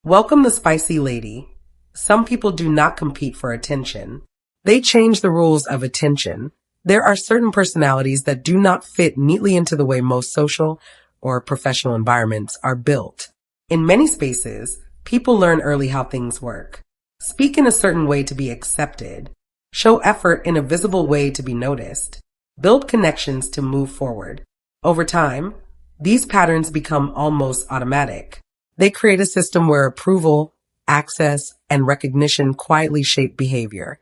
Welcome the spicy lady. Some people do not compete for attention. They change the rules of attention. There are certain personalities that do not fit neatly into the way most social or professional environments are built. In many spaces, people learn early how things work. Speak in a certain way to be accepted. Show effort in a visible way to be noticed. Build connections to move forward. Over time, these patterns become almost automatic. They create a system where approval, access, and recognition quietly shape behavior.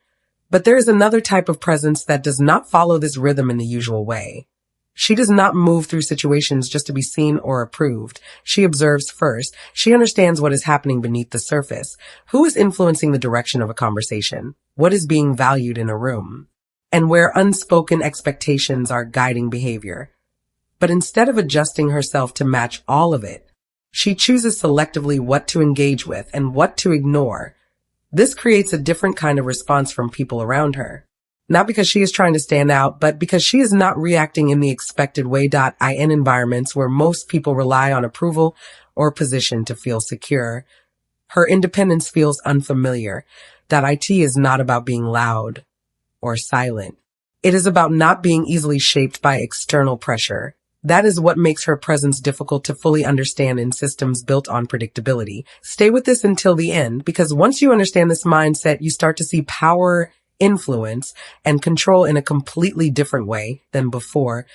But there is another type of presence that does not follow this rhythm in the usual way. She does not move through situations just to be seen or approved. She observes first. She understands what is happening beneath the surface. Who is influencing the direction of a conversation? What is being valued in a room? And where unspoken expectations are guiding behavior. But instead of adjusting herself to match all of it, she chooses selectively what to engage with and what to ignore. This creates a different kind of response from people around her. Not because she is trying to stand out, but because she is not reacting in the expected way. In environments where most people rely on approval or position to feel secure, her independence feels unfamiliar. It is not about being loud or silent. It is about not being easily shaped by external pressure. That is what makes her presence difficult to fully understand in systems built on predictability. Stay with this until the end, because once you understand this mindset, you start to see power, influence, and control in a completely different way than before.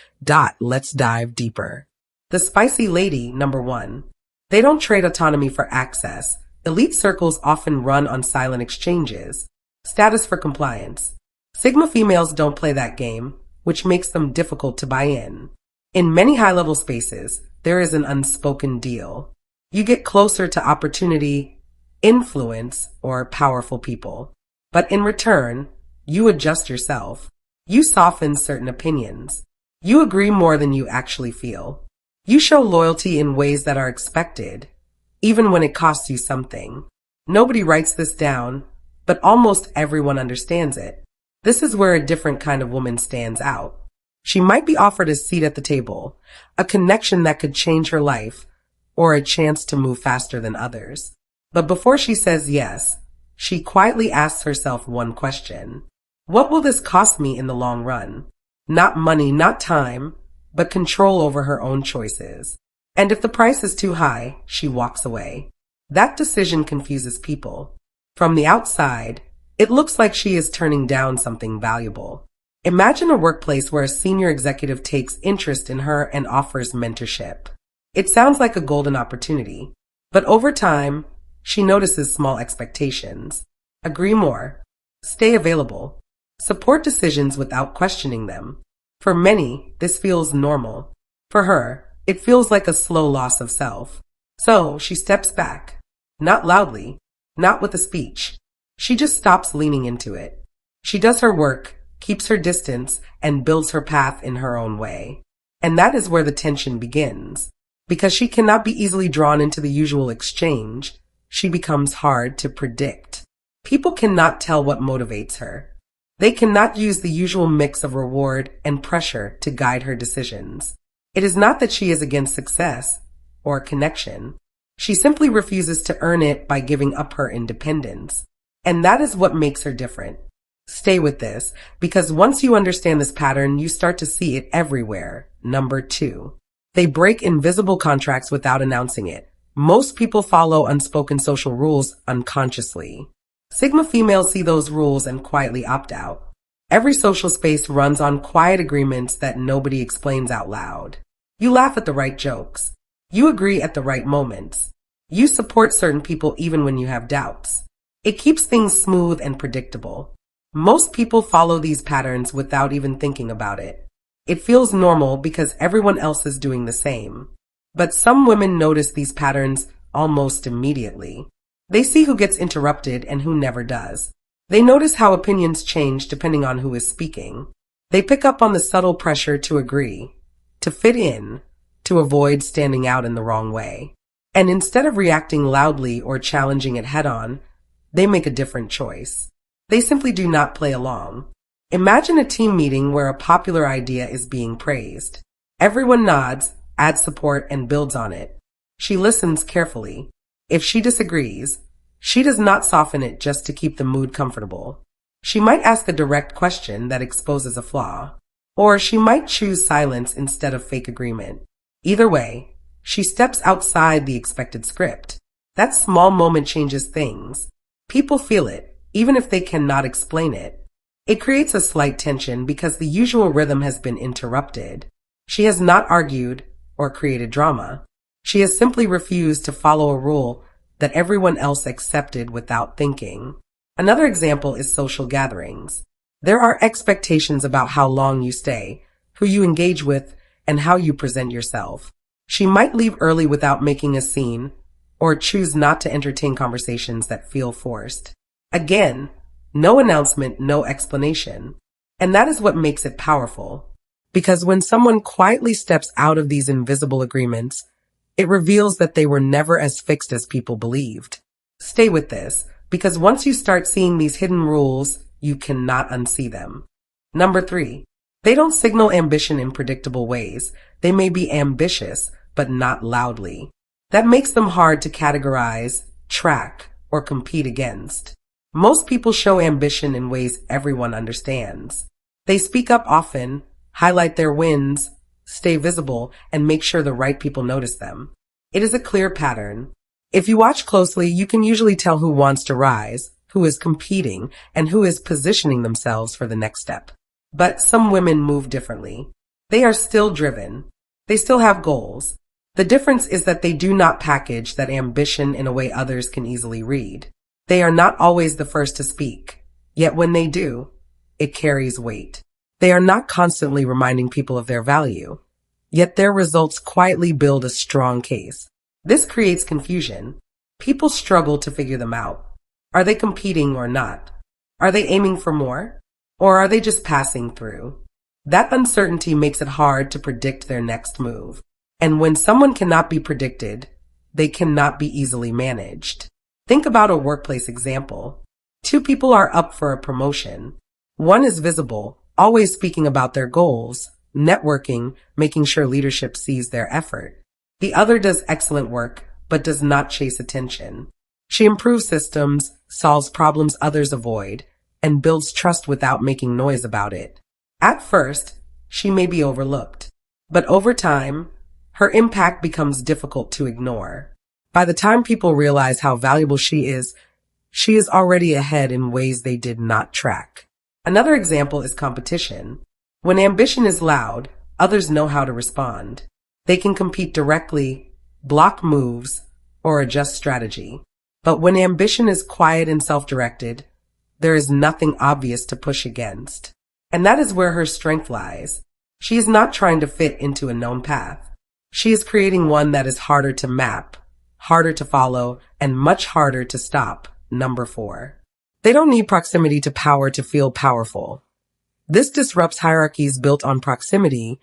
Let's dive deeper. The spicy lady, number 1. They don't trade autonomy for access. Elite circles often run on silent exchanges. Status for compliance. Sigma females don't play that game, which makes them difficult to buy in. In many high-level spaces, there is an unspoken deal. You get closer to opportunity, influence, or powerful people. But in return, you adjust yourself. You soften certain opinions. You agree more than you actually feel. You show loyalty in ways that are expected, even when it costs you something. Nobody writes this down, but almost everyone understands it. This is where a different kind of woman stands out. She might be offered a seat at the table, a connection that could change her life, or a chance to move faster than others. But before she says yes, she quietly asks herself one question. What will this cost me in the long run? Not money, not time, but control over her own choices. And if the price is too high, she walks away. That decision confuses people. From the outside, it looks like she is turning down something valuable. Imagine a workplace where a senior executive takes interest in her and offers mentorship. It sounds like a golden opportunity, but over time, she notices small expectations. Agree more. Stay available. Support decisions without questioning them. For many, this feels normal. For her, it feels like a slow loss of self. So she steps back. Not loudly, not with a speech. She just stops leaning into it. She does her work, keeps her distance, and builds her path in her own way. And that is where the tension begins. Because she cannot be easily drawn into the usual exchange, she becomes hard to predict. People cannot tell what motivates her. They cannot use the usual mix of reward and pressure to guide her decisions. It is not that she is against success or connection. She simply refuses to earn it by giving up her independence. And that is what makes her different. Stay with this, because once you understand this pattern, you start to see it everywhere. Number 2. They break invisible contracts without announcing it. Most people follow unspoken social rules unconsciously. Sigma females see those rules and quietly opt out. Every social space runs on quiet agreements that nobody explains out loud. You laugh at the right jokes. You agree at the right moments. You support certain people even when you have doubts. It keeps things smooth and predictable. Most people follow these patterns without even thinking about it. It feels normal because everyone else is doing the same. But some women notice these patterns almost immediately. They see who gets interrupted and who never does. They notice how opinions change depending on who is speaking. They pick up on the subtle pressure to agree, to fit in, to avoid standing out in the wrong way. And instead of reacting loudly or challenging it head-on, they make a different choice. They simply do not play along. Imagine a team meeting where a popular idea is being praised. Everyone nods, adds support, and builds on it. She listens carefully. If she disagrees, she does not soften it just to keep the mood comfortable. She might ask a direct question that exposes a flaw, or she might choose silence instead of fake agreement. Either way, she steps outside the expected script. That small moment changes things. People feel it, even if they cannot explain it. It creates a slight tension because the usual rhythm has been interrupted. She has not argued or created drama. She has simply refused to follow a rule that everyone else accepted without thinking. Another example is social gatherings. There are expectations about how long you stay, who you engage with, and how you present yourself. She might leave early without making a scene, or choose not to entertain conversations that feel forced. Again, no announcement, no explanation. And that is what makes it powerful. Because when someone quietly steps out of these invisible agreements, it reveals that they were never as fixed as people believed. Stay with this, because once you start seeing these hidden rules, you cannot unsee them. Number 3, they don't signal ambition in predictable ways. They may be ambitious, but not loudly. That makes them hard to categorize, track, or compete against. Most people show ambition in ways everyone understands. They speak up often, highlight their wins, stay visible, and make sure the right people notice them. It is a clear pattern. If you watch closely, you can usually tell who wants to rise, who is competing, and who is positioning themselves for the next step. But some women move differently. They are still driven. They still have goals. The difference is that they do not package that ambition in a way others can easily read. They are not always the first to speak, yet when they do, it carries weight. They are not constantly reminding people of their value, yet their results quietly build a strong case. This creates confusion. People struggle to figure them out. Are they competing or not? Are they aiming for more? Or are they just passing through? That uncertainty makes it hard to predict their next move. And when someone cannot be predicted, they cannot be easily managed. Think about a workplace example. 2 people are up for a promotion. One is visible, always speaking about their goals, networking, making sure leadership sees their effort. The other does excellent work, but does not chase attention. She improves systems, solves problems others avoid, and builds trust without making noise about it. At first, she may be overlooked, but over time, her impact becomes difficult to ignore. By the time people realize how valuable she is already ahead in ways they did not track. Another example is competition. When ambition is loud, others know how to respond. They can compete directly, block moves, or adjust strategy. But when ambition is quiet and self-directed, there is nothing obvious to push against. And that is where her strength lies. She is not trying to fit into a known path. She is creating one that is harder to map, harder to follow, and much harder to stop. Number 4. They don't need proximity to power to feel powerful. This disrupts hierarchies built on proximity,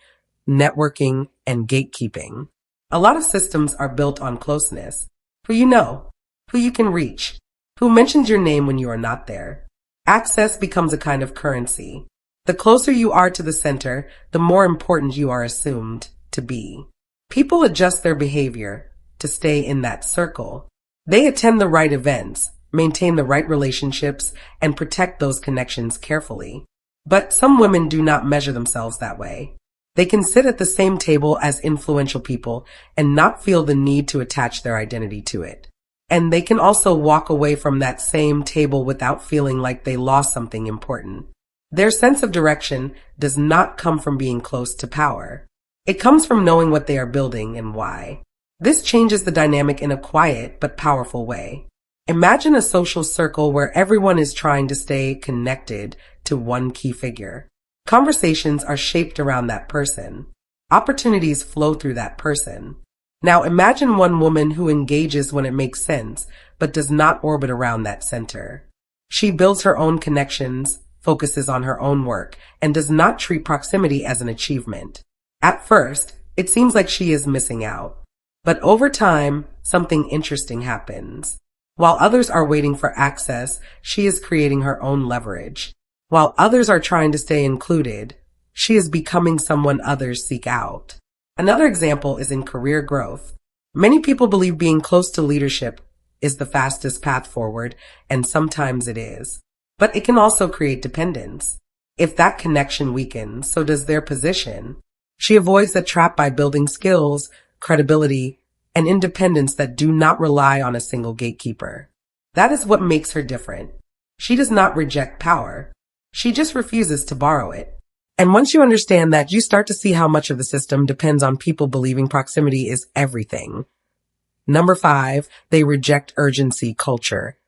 networking, and gatekeeping. A lot of systems are built on closeness. Who you know, who you can reach, who mentions your name when you are not there. Access becomes a kind of currency. The closer you are to the center, the more important you are assumed to be. People adjust their behavior to stay in that circle. They attend the right events, maintain the right relationships, and protect those connections carefully. But some women do not measure themselves that way. They can sit at the same table as influential people and not feel the need to attach their identity to it. And they can also walk away from that same table without feeling like they lost something important. Their sense of direction does not come from being close to power. It comes from knowing what they are building and why. This changes the dynamic in a quiet but powerful way. Imagine a social circle where everyone is trying to stay connected to one key figure. Conversations are shaped around that person. Opportunities flow through that person. Now imagine one woman who engages when it makes sense, but does not orbit around that center. She builds her own connections, focuses on her own work, and does not treat proximity as an achievement. At first, it seems like she is missing out. But over time, something interesting happens. While others are waiting for access, she is creating her own leverage. While others are trying to stay included, she is becoming someone others seek out. Another example is in career growth. Many people believe being close to leadership is the fastest path forward, and sometimes it is. But it can also create dependence. If that connection weakens, so does their position. She avoids the trap by building skills, credibility, and independence that do not rely on a single gatekeeper. That is what makes her different. She does not reject power. She just refuses to borrow it. And once you understand that, you start to see how much of the system depends on people believing proximity is everything. Number 5, they reject urgency culture.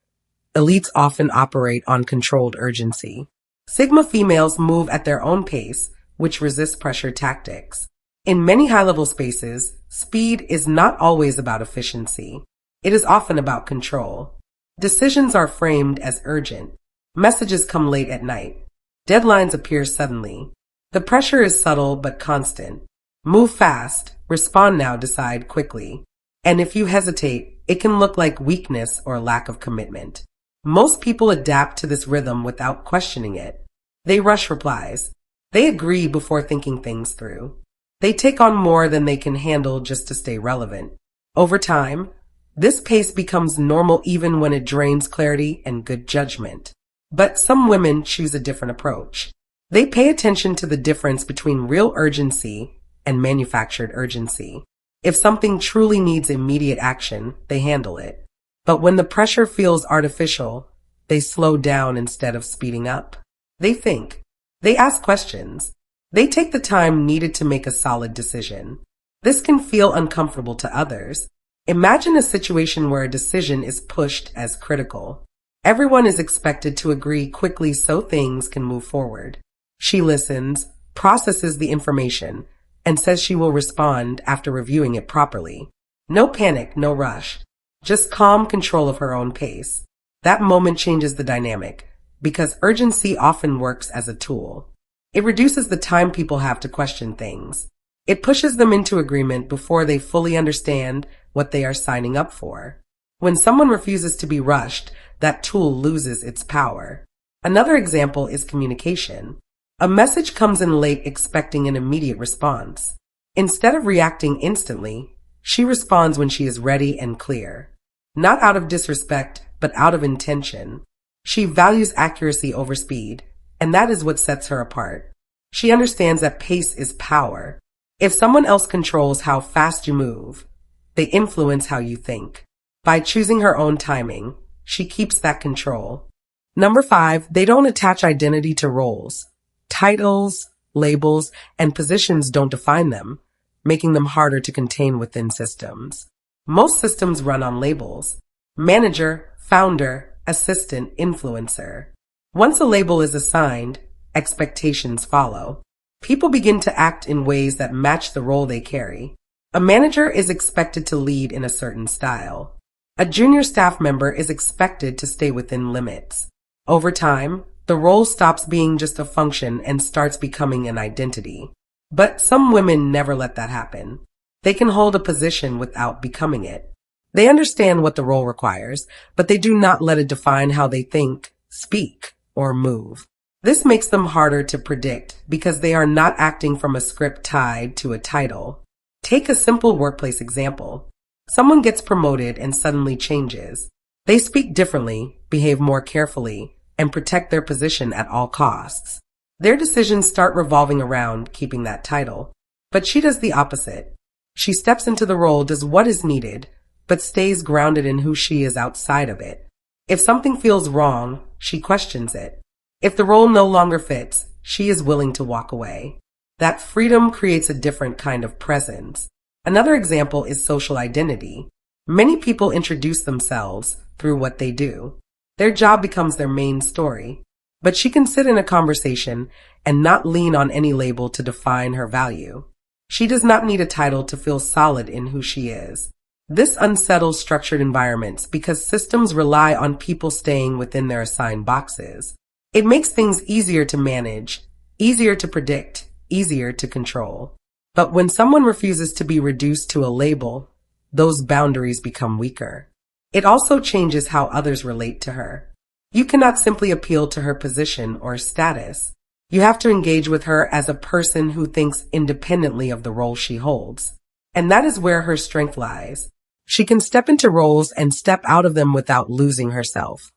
Elites often operate on controlled urgency. Sigma females move at their own pace, which resists pressure tactics. In many high-level spaces, speed is not always about efficiency. It is often about control. Decisions are framed as urgent. Messages come late at night. Deadlines appear suddenly. The pressure is subtle but constant. Move fast, respond now, decide quickly. And if you hesitate, it can look like weakness or lack of commitment. Most people adapt to this rhythm without questioning it. They rush replies. They agree before thinking things through. They take on more than they can handle just to stay relevant. Over time, this pace becomes normal even when it drains clarity and good judgment. But some women choose a different approach. They pay attention to the difference between real urgency and manufactured urgency. If something truly needs immediate action, they handle it. But when the pressure feels artificial, they slow down instead of speeding up. They think. They ask questions. They take the time needed to make a solid decision. This can feel uncomfortable to others. Imagine a situation where a decision is pushed as critical. Everyone is expected to agree quickly so things can move forward. She listens, processes the information, and says she will respond after reviewing it properly. No panic, no rush. Just calm control of her own pace. That moment changes the dynamic, because urgency often works as a tool. It reduces the time people have to question things. It pushes them into agreement before they fully understand what they are signing up for. When someone refuses to be rushed, that tool loses its power. Another example is communication. A message comes in late expecting an immediate response. Instead of reacting instantly, she responds when she is ready and clear. Not out of disrespect, but out of intention. She values accuracy over speed, and that is what sets her apart. She understands that pace is power. If someone else controls how fast you move, they influence how you think. By choosing her own timing, she keeps that control. Number 5, they don't attach identity to roles. Titles, labels, and positions don't define them, making them harder to contain within systems. Most systems run on labels: manager, founder, assistant, influencer. Once a label is assigned, expectations follow. People begin to act in ways that match the role they carry. A manager is expected to lead in a certain style. A junior staff member is expected to stay within limits. Over time, the role stops being just a function and starts becoming an identity. But some women never let that happen. They can hold a position without becoming it. They understand what the role requires, but they do not let it define how they think, speak, or move. This makes them harder to predict because they are not acting from a script tied to a title. Take a simple workplace example. Someone gets promoted and suddenly changes. They speak differently, behave more carefully, and protect their position at all costs. Their decisions start revolving around keeping that title. But she does the opposite. She steps into the role, does what is needed, but stays grounded in who she is outside of it. If something feels wrong, she questions it. If the role no longer fits, she is willing to walk away. That freedom creates a different kind of presence. Another example is social identity. Many people introduce themselves through what they do. Their job becomes their main story. But she can sit in a conversation and not lean on any label to define her value. She does not need a title to feel solid in who she is. This unsettles structured environments because systems rely on people staying within their assigned boxes. It makes things easier to manage, easier to predict, easier to control. But when someone refuses to be reduced to a label, those boundaries become weaker. It also changes how others relate to her. You cannot simply appeal to her position or status. You have to engage with her as a person who thinks independently of the role she holds. And that is where her strength lies. She can step into roles and step out of them without losing herself.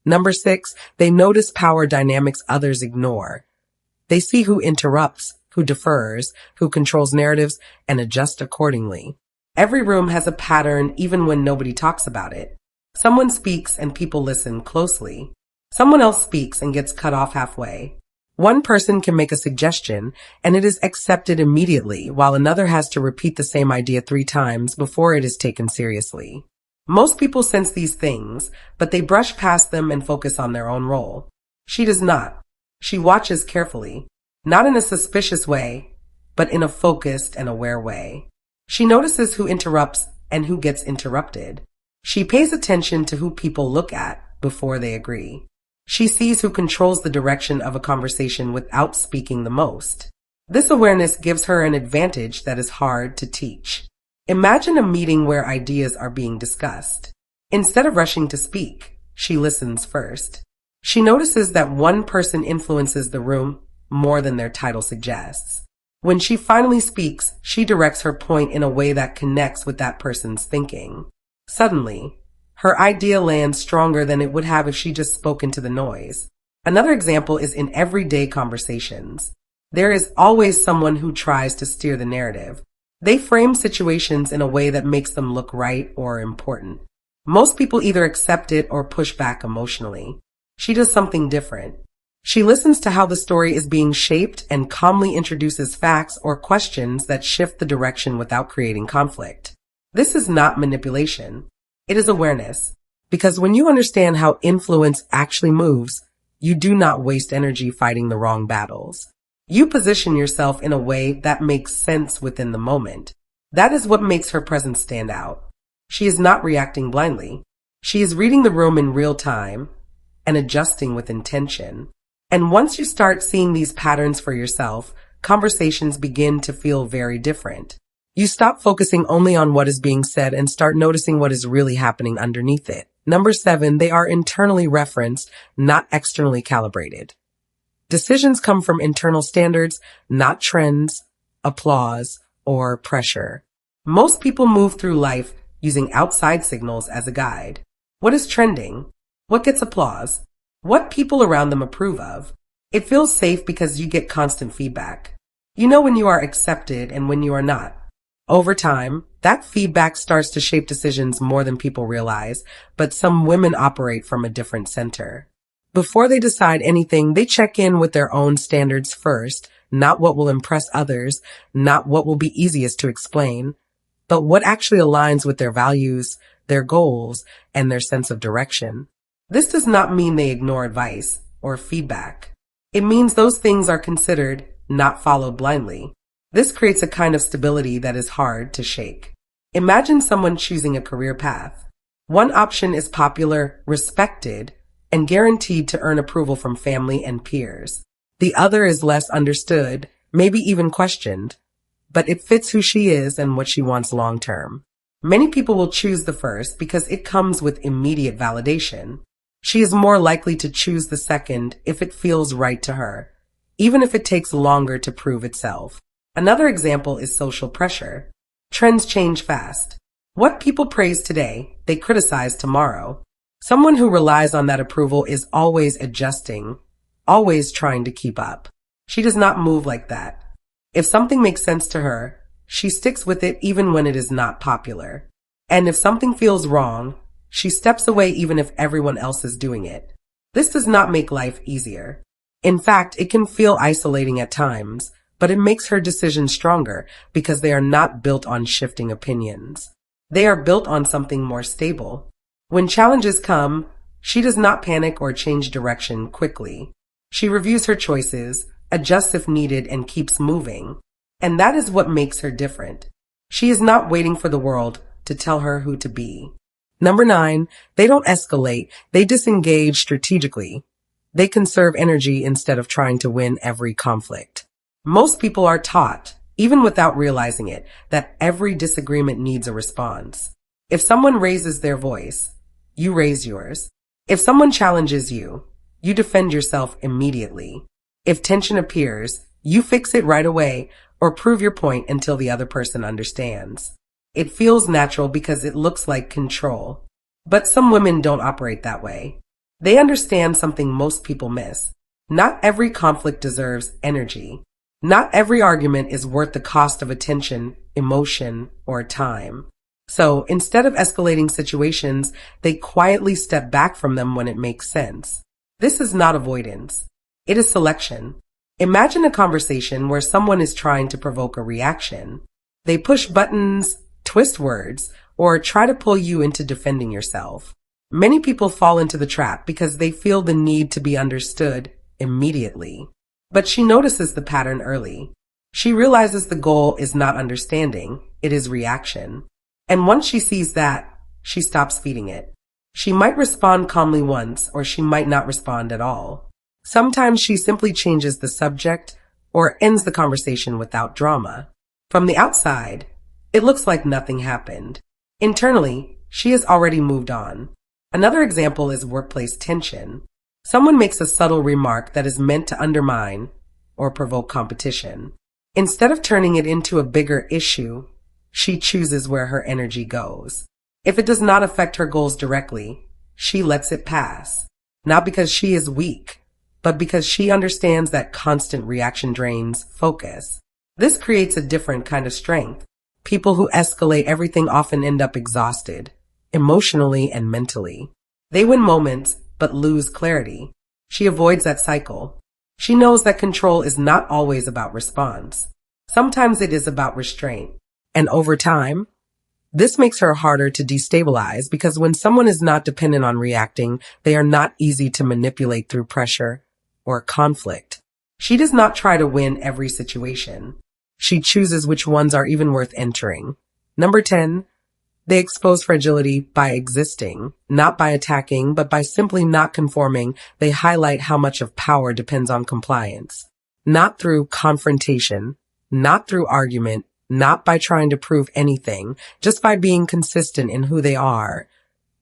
Number 6, they notice power dynamics others ignore. They see who interrupts, who defers, who controls narratives, and adjust accordingly. Every room has a pattern even when nobody talks about it. Someone speaks and people listen closely. Someone else speaks and gets cut off halfway. One person can make a suggestion and it is accepted immediately, while another has to repeat the same idea 3 times before it is taken seriously. Most people sense these things, but they brush past them and focus on their own role. She does not. She watches carefully, not in a suspicious way, but in a focused and aware way. She notices who interrupts and who gets interrupted. She pays attention to who people look at before they agree. She sees who controls the direction of a conversation without speaking the most. This awareness gives her an advantage that is hard to teach. Imagine a meeting where ideas are being discussed. Instead of rushing to speak, she listens first. She notices that one person influences the room more than their title suggests. When she finally speaks, she directs her point in a way that connects with that person's thinking. Suddenly, her idea lands stronger than it would have if she just spoke into the noise. Another example is in everyday conversations. There is always someone who tries to steer the narrative. They frame situations in a way that makes them look right or important. Most people either accept it or push back emotionally. She does something different. She listens to how the story is being shaped and calmly introduces facts or questions that shift the direction without creating conflict. This is not manipulation. It is awareness. Because when you understand how influence actually moves, you do not waste energy fighting the wrong battles. You position yourself in a way that makes sense within the moment. That is what makes her presence stand out. She is not reacting blindly. She is reading the room in real time and adjusting with intention. And once you start seeing these patterns for yourself, conversations begin to feel very different. You stop focusing only on what is being said and start noticing what is really happening underneath it. Number 7, they are internally referenced, not externally calibrated. Decisions come from internal standards, not trends, applause, or pressure. Most people move through life using outside signals as a guide. What is trending? What gets applause? What people around them approve of? It feels safe because you get constant feedback. You know when you are accepted and when you are not. Over time, that feedback starts to shape decisions more than people realize, but some women operate from a different center. Before they decide anything, they check in with their own standards first, not what will impress others, not what will be easiest to explain, but what actually aligns with their values, their goals, and their sense of direction. This does not mean they ignore advice or feedback. It means those things are considered, not followed blindly. This creates a kind of stability that is hard to shake. Imagine someone choosing a career path. One option is popular, respected, and guaranteed to earn approval from family and peers. The other is less understood, maybe even questioned, but it fits who she is and what she wants long term. Many people will choose the first because it comes with immediate validation. She is more likely to choose the second if it feels right to her, even if it takes longer to prove itself. Another example is social pressure. Trends change fast. What people praise today, they criticize tomorrow. Someone who relies on that approval is always adjusting, always trying to keep up. She does not move like that. If something makes sense to her, she sticks with it even when it is not popular. And if something feels wrong, she steps away even if everyone else is doing it. This does not make life easier. In fact, it can feel isolating at times, but it makes her decisions stronger because they are not built on shifting opinions. They are built on something more stable. When challenges come, she does not panic or change direction quickly. She reviews her choices, adjusts if needed, and keeps moving. And that is what makes her different. She is not waiting for the world to tell her who to be. Number 9, they don't escalate, they disengage strategically. They conserve energy instead of trying to win every conflict. Most people are taught, even without realizing it, that every disagreement needs a response. If someone raises their voice, you raise yours. If someone challenges you, you defend yourself immediately. If tension appears, you fix it right away or prove your point until the other person understands. It feels natural because it looks like control. But some women don't operate that way. They understand something most people miss. Not every conflict deserves energy. Not every argument is worth the cost of attention, emotion, or time. So instead of escalating situations, they quietly step back from them when it makes sense. This is not avoidance. It is selection. Imagine a conversation where someone is trying to provoke a reaction. They push buttons, twist words, or try to pull you into defending yourself. Many people fall into the trap because they feel the need to be understood immediately. But she notices the pattern early. She realizes the goal is not understanding, it is reaction. And once she sees that, she stops feeding it. She might respond calmly once, or she might not respond at all. Sometimes she simply changes the subject or ends the conversation without drama. From the outside, it looks like nothing happened. Internally, she has already moved on. Another example is workplace tension. Someone makes a subtle remark that is meant to undermine or provoke competition. Instead of turning it into a bigger issue, she chooses where her energy goes. If it does not affect her goals directly, she lets it pass. Not because she is weak, but because she understands that constant reaction drains focus. This creates a different kind of strength. People who escalate everything often end up exhausted, emotionally and mentally. They win moments, but lose clarity. She avoids that cycle. She knows that control is not always about response. Sometimes it is about restraint. And over time, this makes her harder to destabilize because when someone is not dependent on reacting, they are not easy to manipulate through pressure or conflict. She does not try to win every situation. She chooses which ones are even worth entering. Number 10, they expose fragility by existing, not by attacking, but by simply not conforming. They highlight how much of power depends on compliance. Not through confrontation, not through argument, not by trying to prove anything, just by being consistent in who they are,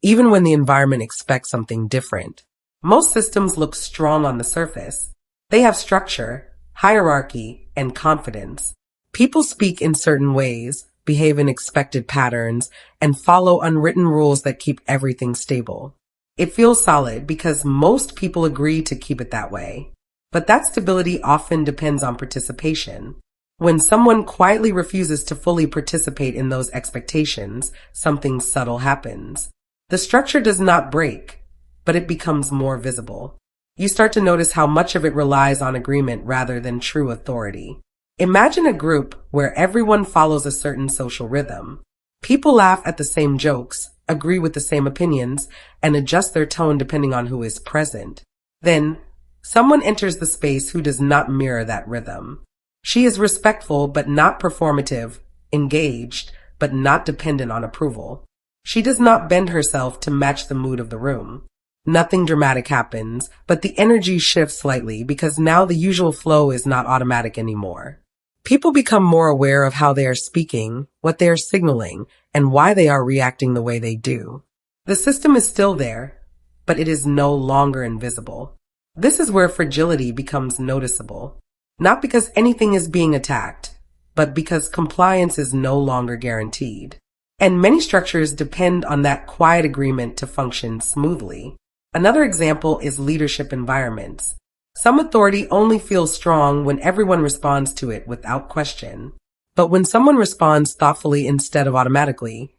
even when the environment expects something different. Most systems look strong on the surface. They have structure, hierarchy, and confidence. People speak in certain ways, behave in expected patterns, and follow unwritten rules that keep everything stable. It feels solid because most people agree to keep it that way. But that stability often depends on participation. When someone quietly refuses to fully participate in those expectations, something subtle happens. The structure does not break, but it becomes more visible. You start to notice how much of it relies on agreement rather than true authority. Imagine a group where everyone follows a certain social rhythm. People laugh at the same jokes, agree with the same opinions, and adjust their tone depending on who is present. Then, someone enters the space who does not mirror that rhythm. She is respectful but not performative, engaged but not dependent on approval. She does not bend herself to match the mood of the room. Nothing dramatic happens, but the energy shifts slightly because now the usual flow is not automatic anymore. People become more aware of how they are speaking, what they are signaling, and why they are reacting the way they do. The system is still there, but it is no longer invisible. This is where fragility becomes noticeable. Not because anything is being attacked, but because compliance is no longer guaranteed. And many structures depend on that quiet agreement to function smoothly. Another example is leadership environments. Some authority only feels strong when everyone responds to it without question. But when someone responds thoughtfully instead of automatically,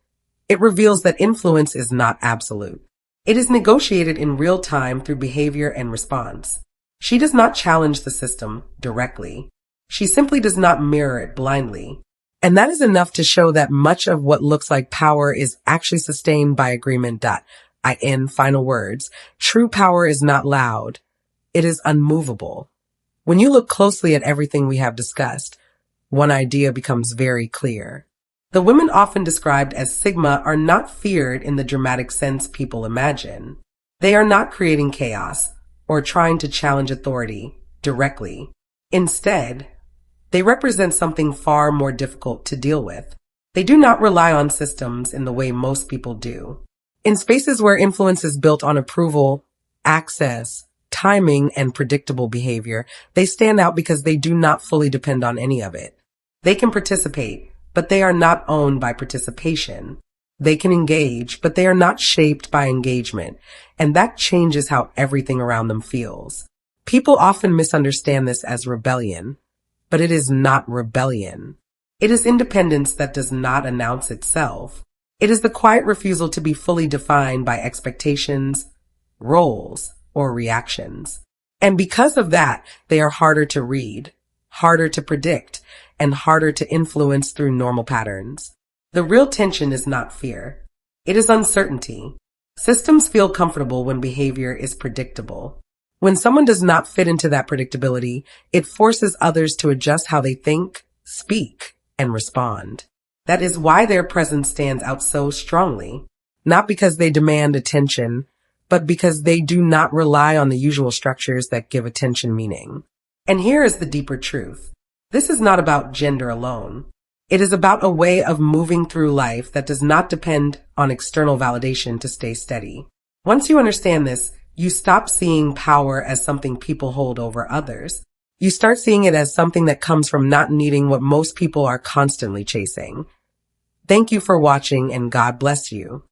it reveals that influence is not absolute. It is negotiated in real time through behavior and response. She does not challenge the system directly. She simply does not mirror it blindly. And that is enough to show that much of what looks like power is actually sustained by agreement. I end final words. True power is not loud. It is unmovable. When you look closely at everything we have discussed, one idea becomes very clear. The women often described as Sigma are not feared in the dramatic sense people imagine. They are not creating chaos or trying to challenge authority directly. Instead, they represent something far more difficult to deal with. They do not rely on systems in the way most people do. In spaces where influence is built on approval, access, timing, and predictable behavior, they stand out because they do not fully depend on any of it. They can participate, but they are not owned by participation. They can engage, but they are not shaped by engagement, and that changes how everything around them feels. People often misunderstand this as rebellion, but it is not rebellion. It is independence that does not announce itself. It is the quiet refusal to be fully defined by expectations, roles, or reactions. And because of that, they are harder to read, harder to predict, and harder to influence through normal patterns. The real tension is not fear. It is uncertainty. Systems feel comfortable when behavior is predictable. When someone does not fit into that predictability, it forces others to adjust how they think, speak, and respond. That is why their presence stands out so strongly, not because they demand attention, but because they do not rely on the usual structures that give attention meaning. And here is the deeper truth. This is not about gender alone. It is about a way of moving through life that does not depend on external validation to stay steady. Once you understand this, you stop seeing power as something people hold over others. You start seeing it as something that comes from not needing what most people are constantly chasing. Thank you for watching, and God bless you.